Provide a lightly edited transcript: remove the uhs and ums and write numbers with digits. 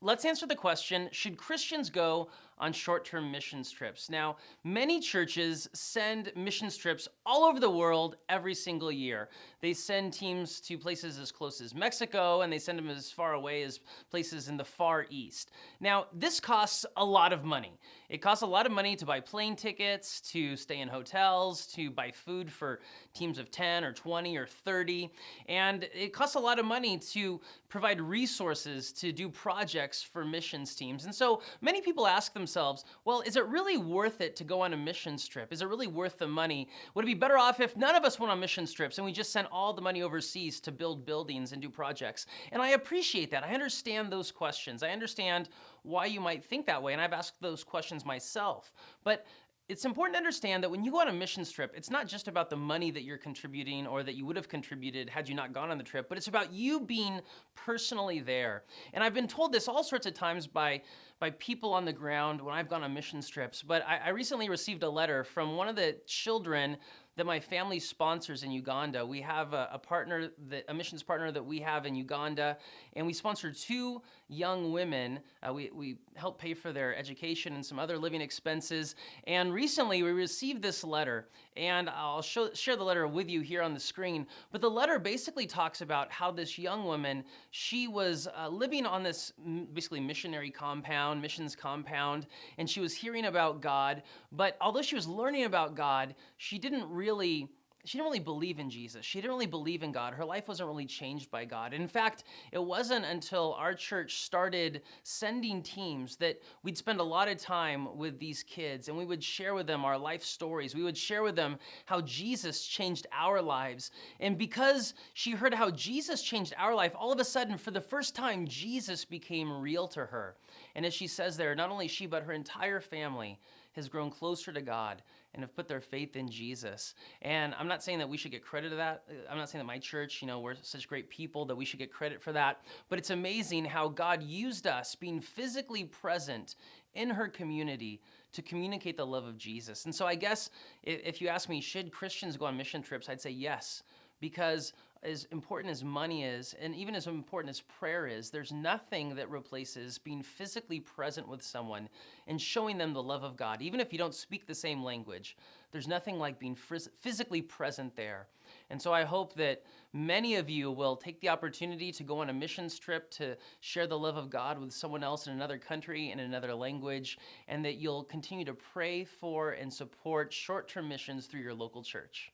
Let's answer the question, should Christians go on short-term missions trips? Now, many churches send missions trips all over the world every single year. They send teams to places as close as Mexico, and they send them as far away as places in the Far East. Now, this costs a lot of money. It costs a lot of money to buy plane tickets, to stay in hotels, to buy food for teams of 10 or 20 or 30, and it costs a lot of money to provide resources to do projects for missions teams. And so many people ask themselves, well, is it really worth it to go on a missions trip? Is it really worth the money? Would it be better off if none of us went on missions trips and we just sent all the money overseas to build buildings and do projects? And I appreciate that. I understand those questions. I understand why you might think that way, and I've asked those questions myself. But it's important to understand that when you go on a missions trip, it's not just about the money that you're contributing or that you would have contributed had you not gone on the trip, but it's about you being personally there. And I've been told this all sorts of times by people on the ground when I've gone on missions trips, but I recently received a letter from one of the children that my family sponsors in Uganda. We have a missions partner that we have in Uganda, and we sponsor two young women. We help pay for their education and some other living expenses. And recently we received this letter, and I'll share the letter with you here on the screen. But the letter basically talks about how this young woman, she was living on this basically missions compound, and she was hearing about God. But although she was learning about God, she didn't really believe in Jesus. She didn't really believe in God. Her life wasn't really changed by God. In fact, it wasn't until our church started sending teams that we'd spend a lot of time with these kids, and we would share with them our life stories. We would share with them how Jesus changed our lives. And because she heard how Jesus changed our life, all of a sudden, for the first time, Jesus became real to her. And as she says there, not only she, but her entire family has grown closer to God and have put their faith in Jesus. And I'm not saying that we should get credit for that. I'm not saying that my church, we're such great people that we should get credit for that. But it's amazing how God used us being physically present in her community to communicate the love of Jesus. And so I guess if you ask me, should Christians go on mission trips? I'd say yes. Because as important as money is, and even as important as prayer is, there's nothing that replaces being physically present with someone and showing them the love of God. Even if you don't speak the same language, there's nothing like being physically present there. And so I hope that many of you will take the opportunity to go on a missions trip to share the love of God with someone else in another country, in another language, and that you'll continue to pray for and support short-term missions through your local church.